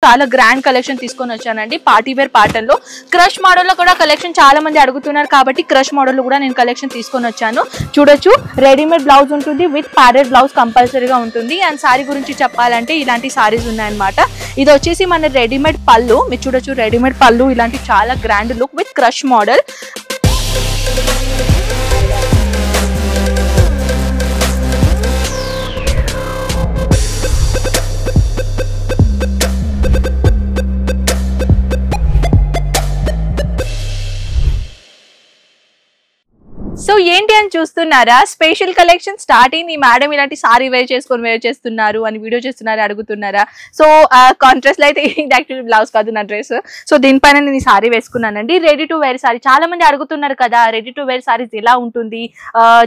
చాలా grand collection తీసుకొని వచ్చానండి పార్టీ వేర్ ప్యాటర్న్ లో. క్రష్ మోడల్ లో కూడా కలెక్షన్ చాలా మంది అడుగుతున్నారు కాబట్టి క్రష్ మోడల్ లో కూడా నేను కలెక్షన్ తీసుకొని వచ్చాను. చూడొచ్చు, రెడీమేడ్ బ్లౌజ్ ఉంటుంది విత్ ప్యాడెడ్ బ్లౌజ్ కంపల్సరీగా ఉంటుంది. అండ్ సారీ గురించి చెప్పాలంటే ఇలాంటి సారీస్ ఉన్నాయన్నమాట. ఇది వచ్చేసి మన రెడీమేడ్ పళ్ళు, మీరు చూడొచ్చు రెడీమేడ్ పళ్ళు ఇలాంటి చాలా grand look with crush model. So ఏంటి అని చూస్తున్నారా, స్పెషల్ కలెక్షన్ స్టార్ట్ అయింది. మేడం ఇలాంటి సారీ వేర్ చేస్తున్నారు అని వీడియో చేస్తున్నారు అడుగుతున్నారా? సో కాంట్రాస్ట్ లో అయితే ఇది యాక్చువల్లీ బ్లౌజ్ కాదు నా డ్రెస్. సో దీనిపైన నేను ఈ సారీ వేసుకున్నానండి. Ready to wear sari. చాలా మంది అడుగుతున్నారు కదా రెడీ టు వేర్ సారీస్ ఎలా ఉంటుంది.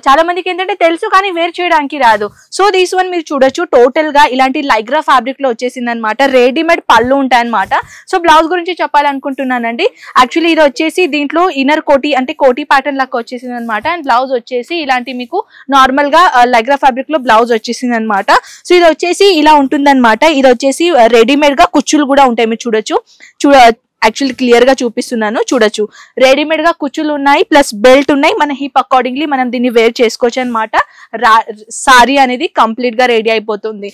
చాలా మందికి ఏంటంటే తెలుసు కానీ వేర్ చేయడానికి రాదు. సో దీస్ వన్ మీరు చూడొచ్చు, టోటల్ గా ఇలాంటి లైగ్రా ఫ్యాబ్రిక్ లో వచ్చేసింది అనమాట. రెడీమేడ్ పళ్ళు ఉంటాయి అనమాట. సో బ్లౌజ్ గురించి చెప్పాలనుకుంటున్నానండి. యాక్చువల్లీ ఇది వచ్చేసి దీంట్లో ఇన్నర్ కోటీ అంటే కోటీ ప్యాటర్న్ లాగా వచ్చేసింది అనమాట. అండ్ బ్లౌజ్ వచ్చేసి ఇలాంటి మీకు నార్మల్ గా లైగ్రా ఫ్యాబ్రిక్ లో బ్లౌజ్ వచ్చేసింది అనమాట. సో ఇది వచ్చేసి ఇలా ఉంటుంది అనమాట. ఇది వచ్చేసి రెడీమేడ్ గా కుచ్చులు కూడా ఉంటాయి, మీరు చూడొచ్చు. యాక్చువల్లీ క్లియర్ గా చూపిస్తున్నాను, చూడొచ్చు. రెడీమేడ్ గా కుచ్చులు ఉన్నాయి ప్లస్ బెల్ట్ ఉన్నాయి. మన హిప్ అకార్డింగ్లీ మనం దీన్ని వేర్ చేసుకోవచ్చు అనమాట. సారీ అనేది కంప్లీట్ గా రెడీ అయిపోతుంది.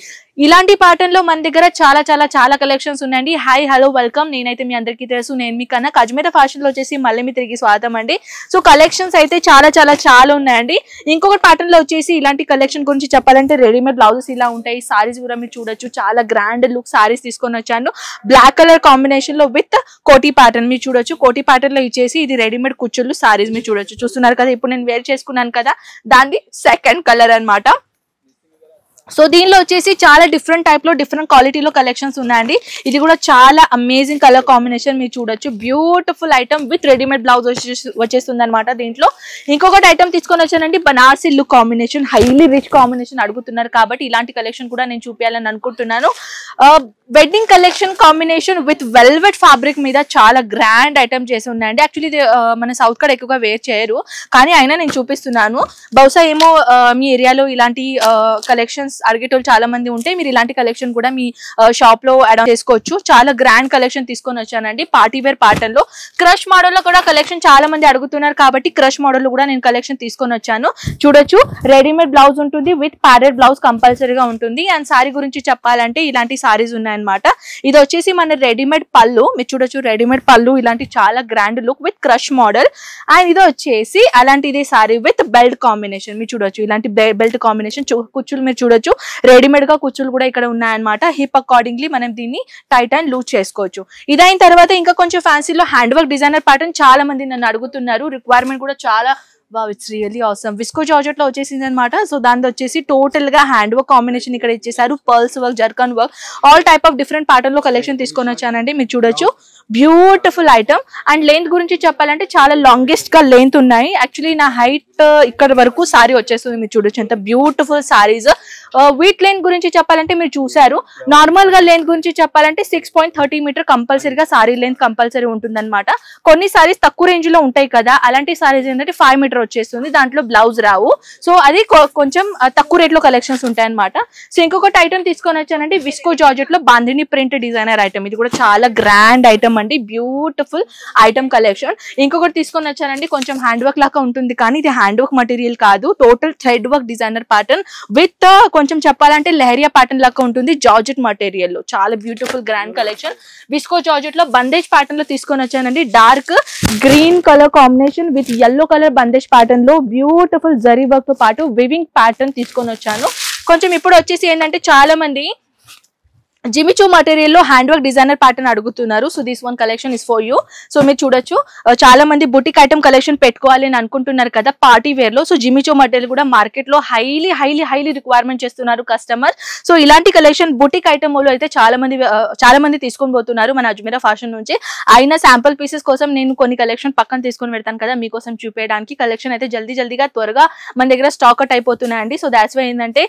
ఇలాంటి ప్యాటర్న్ లో మన దగ్గర చాలా చాలా చాలా కలెక్షన్స్ ఉన్నాయండి. హాయ్ హలో వెల్కమ్, నేనైతే మీ అందరికీ తెలుసు, నేను మీ కన్నా అజ్మీరా ఫ్యాషన్ లో వచ్చేసి మళ్ళీ మీ తిరిగి స్వాగతం అండి. సో కలెక్షన్స్ అయితే చాలా చాలా చాలా ఉన్నాయండి. ఇంకొక ప్యాటర్న్ లో వచ్చేసి ఇలాంటి కలెక్షన్ గురించి చెప్పాలంటే రెడీమేడ్ బ్లౌజెస్ ఇలా ఉంటాయి. సారీస్ కూడా మీరు చూడొచ్చు, చాలా గ్రాండ్ లుక్ సారీస్ తీసుకొని వచ్చాను. బ్లాక్ కలర్ కాంబినేషన్ లో విత్ కోటీ ప్యాటర్న్ మీరు చూడొచ్చు. కోటీ ప్యాటర్న్ లో ఇచ్చేసి ఇది రెడీమేడ్ కుచ్చులు సారీస్ మీరు చూడొచ్చు. చూస్తున్నారు కదా, ఇప్పుడు నేను వేర్ చేసుకున్నాను కదా, దాన్ని సెకండ్ కలర్ అన్నమాట. సో దీనిలో వచ్చేసి చాలా డిఫరెంట్ టైప్ లో డిఫరెంట్ క్వాలిటీలో కలెక్షన్స్ ఉన్నాయండి. ఇది కూడా చాలా అమేజింగ్ కలర్ కాంబినేషన్ మీరు చూడొచ్చు. Beautiful item with readymade blouse వచ్చేస్తుంది అనమాట. దీంట్లో ఇంకొకటి ఐటమ్ తీసుకొని వచ్చానండి, Banarasi look combination, highly rich combination అడుగుతున్నారు కాబట్టి ఇలాంటి కలెక్షన్ కూడా నేను చూపించాలని అనుకుంటున్నాను. Wedding collection combination with velvet fabric మీద చాలా గ్రాండ్ ఐటమ్ చేసి ఉన్నాయండి. యాక్చువల్లీ ఇది మన సౌత్ కాడ ఎక్కువగా వేర్ చేయరు, కానీ అయినా నేను చూపిస్తున్నాను. బహుశా ఏమో మీ ఏరియాలో ఇలాంటి కలెక్షన్స్ అడిగేటోళ్ళు చాలా మంది ఉంటే మీరు ఇలాంటి కలెక్షన్ కూడా మీ షాప్ లో అడాప్ట్ చేసుకోవచ్చు. చాలా గ్రాండ్ కలెక్షన్ తీసుకొని వచ్చానండి పార్టీ వేర్ ప్యాటర్న్ లో. క్రష్ మోడల్ లో కూడా కలెక్షన్ చాలా మంది అడుగుతున్నారు కాబట్టి క్రష్ మోడల్ లో కూడా నేను కలెక్షన్ తీసుకొని వచ్చాను. చూడొచ్చు, రెడీమేడ్ బ్లౌజ్ ఉంటుంది విత్ ప్యాడెడ్ బ్లౌజ్ కంపల్సరీగా ఉంటుంది. అండ్ సారీ గురించి చెప్పాలంటే ఇలాంటి సారీస్ ఉన్నాయన్నమాట. ఇది వచ్చేసి మన రెడీమేడ్ పళ్ళు, మీరు చూడొచ్చు రెడీమేడ్ పళ్ళు ఇలాంటి చాలా grand look with crush model. And ఇది వచ్చేసి అలాంటిది సారీ విత్ బెల్ట్ కాంబినేషన్ మీరు చూడొచ్చు. ఇలాంటి బెల్ట్ కాంబినేషన్ కుచ్చులు మీరు చూడొచ్చు. రెడీమేడ్ గా కుచ్చులు కూడా ఇక్కడ ఉన్నాయన్నమాట. హిప్ అకార్డింగ్లీ మనం దీన్ని టైట్ అండ్ లూజ్ చేసుకోవచ్చు. ఇదైన తర్వాత ఇంకా కొంచెం ఫ్యాన్సీలో హ్యాండ్ వర్క్ డిజైనర్ ప్యాటర్న్ చాలా మంది నన్ను అడుగుతున్నారు. రిక్వైర్మెంట్ కూడా చాలా wow, it's really awesome. Visco georgette లో వచ్చేసింది అనమాట. సో దాని వచ్చేసి టోటల్ గా హ్యాండ్ వర్క్ కాంబినేషన్ ఇక్కడ ఇచ్చేసారు. Pearls work, zircon work, all type of different pattern లో కలెక్షన్ తీసుకొని వచ్చానండి. మీరు చూడొచ్చు, బ్యూటిఫుల్ ఐటమ్. అండ్ లెంత్ గురించి చెప్పాలంటే చాలా లాంగెస్ట్ గా లెంత్ ఉన్నాయి. యాక్చువల్లీ నా హైట్ ఇక్కడ వరకు సారీ వచ్చేస్తుంది. మీరు చూడొచ్చు ఎంత బ్యూటిఫుల్ సారీస్. వీట్ లెంత్ గురించి చెప్పాలంటే మీరు చూసారు. నార్మల్ గా లెంత్ గురించి చెప్పాలంటే 6.30 మీటర్ కంపల్సరీగా సారీ లెంత్ కంపల్సరీ ఉంటుంది అనమాట. కొన్ని సారీస్ తక్కువ రేంజ్ లో ఉంటాయి కదా, అలాంటి సారీస్ ఏంటంటే 5 మీటర్ వచ్చేస్తుంది, దాంట్లో బ్లౌజ్ రావు. సో అది కొంచెం తక్కువ రేట్ లో కలెక్షన్స్ ఉంటాయి అనమాట. సో ఇంకొకటి ఐటమ్ తీసుకొని వచ్చానంటే విస్కో జార్జెట్ లో బాందిని ప్రింట్ డిజైనర్ ఐటమ్. ఇది కూడా చాలా గ్రాండ్ ఐటమ్ అండి, బ్యూటిఫుల్ ఐటమ్ కలెక్షన్. ఇంకొకటి తీసుకొని వచ్చానండి, కొంచెం హ్యాండ్ వర్క్ లాగా ఉంటుంది కానీ ఇది హ్యాండ్ వర్క్ మటీరియల్ కాదు, total thread work designer pattern with కొంచెం చెప్పాలంటే లెహరియా ప్యాటర్న్ లాగా ఉంటుంది జార్జెట్ మటీరియల్ లో. చాలా beautiful grand collection. Visco georgette లో బందేజ్ ప్యాటర్న్ లో తీసుకొని వచ్చానండి. Dark green colour combination with yellow colour bandhej pattern లో బ్యూటిఫుల్ జరీ వర్క్ తో పాటు వివింగ్ ప్యాటర్న్ తీసుకొని వచ్చాను. కొంచెం ఇప్పుడు వచ్చేసి ఏంటంటే చాలా మంది జిమిచూ మటీరియల్ లో హ్యాండ్ వర్క్ డిజైనర్ ప్యాటర్న్ అడుగుతున్నారు. So this one collection is for you. So మీరు చూడొచ్చు, చాలా మంది బుటిక్ ఐటమ్ కలెక్షన్ పెట్టుకోవాలి అని అనుకుంటున్నారు కదా పార్టీ వేర్ లో. సో జిమిచూ మటీరియల్ కూడా మార్కెట్ లో హైలీ రిక్వైర్మెంట్ చేస్తున్నారు కస్టమర్. సో ఇలాంటి కలెక్షన్ బుటిక్ ఐటమ్ లో అయితే చాలా మంది తీసుకొని పోతున్నారు మన అజ్మీరా ఫ్యాషన్ నుంచి. అయినా శాంపుల్ పీసెస్ కోసం నేను కొన్ని కలెక్షన్ పక్కన తీసుకొని పెడతాను కదా మీకోసం చూపించడానికి. కలెక్షన్ అయితే జల్దీగా త్వరగా మన దగ్గర స్టాక్ అవుట్ అయిపోతున్నాయండి. సో దాట్స్ వై ఏంటంటే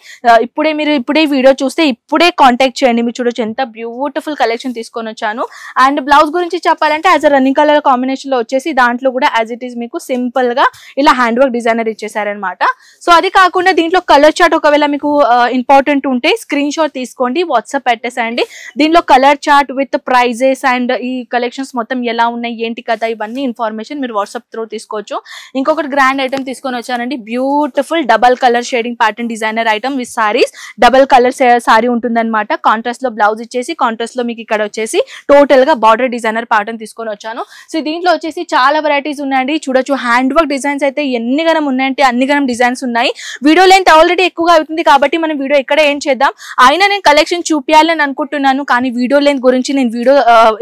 ఇప్పుడే వీడియో చూస్తే ఇప్పుడే కాంటాక్ట్ చేయండి. మీరు చూడొచ్చు ఎంత బ్యూటిఫుల్ కలెక్షన్ తీసుకొని వచ్చాను. అండ్ బ్లౌజ్ గురించి చెప్పాలంటే as a running colour combination లో వచ్చేసి దాంట్లో కూడా యాజ్ ఇట్ ఈస్ మీకు సింపుల్ గా ఇలా హ్యాండ్ వర్క్ డిజైనర్ ఇచ్చేసారనమాట. సో అది కాకుండా దీంట్లో కలర్ చార్ట్ ఒకవేళ మీకు ఇంపార్టెంట్ ఉంటే స్క్రీన్ షాట్ తీసుకోండి, వాట్సాప్ పెట్టేసేయండి. దీనిలో colour chart with prices and ఈ కలెక్షన్స్ మొత్తం ఎలా ఉన్నాయి ఏంటి కదా ఇవన్నీ ఇన్ఫర్మేషన్ మీరు వాట్సాప్ త్రూ తీసుకోవచ్చు. ఇంకొకటి గ్రాండ్ ఐటమ్ తీసుకొని వచ్చానండి, beautiful double colour shading pattern designer item with saris. Double colour sorry ఉంటుందన్నమాట. కాంట్రాస్ట్ లో బ్లౌజ్ ఇచ్చేసి కాంట్రాస్ట్ లో మీకు ఇక్కడ వచ్చేసి టోటల్ గా బార్డర్ డిజైనర్ ప్యాటర్న్ తీసుకొని వచ్చాను. సో దీంట్లో వచ్చేసి చాలా వెరైటీస్ ఉన్నాయండి, చూడొచ్చు. హ్యాండ్ వర్క్ డిజైన్స్ అయితే ఎన్ని గనం ఉన్నాయంటే అన్ని గనం డిజైన్స్ ఉన్నాయి. వీడియో లెంత్ ఆల్రెడీ ఎక్కువగా అవుతుంది కాబట్టి మనం వీడియో ఇక్కడ ఏం చేద్దాం, అయినా నేను కలెక్షన్ చూపించాలని అనుకుంటున్నాను కానీ వీడియో లెంత్ గురించి నేను వీడియో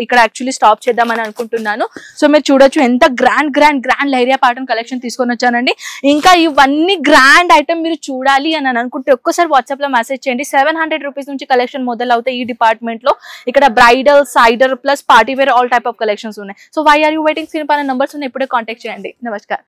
ఇక్కడ యాక్చువల్లీ స్టాప్ చేద్దామని అనుకుంటున్నాను. సో మీరు చూడొచ్చు ఎంత grand grand grand లైరియా pattern collection తీసుకొని వచ్చానండి. ఇంకా ఇవన్నీ గ్రాండ్ ఐటమ్ మీరు చూడాలి అని అనుకుంటే ఒక్కసారి వాట్సాప్ లో మెసేజ్ చేయండి. 700 రూపీస్ నుంచి కలెక్షన్ మొదలవుతాయి ఈ డిపార్ట్మెంట్ లో. ఇక్కడ బ్రైడల్, సైడర్ plus party wear all type of collections ఉన్నాయి. So why are you waiting? Screen పైన నంబర్స్ ఉన్నాయి, ఇప్పుడే కాంటాక్ట్ చేయండి. నమస్కారం.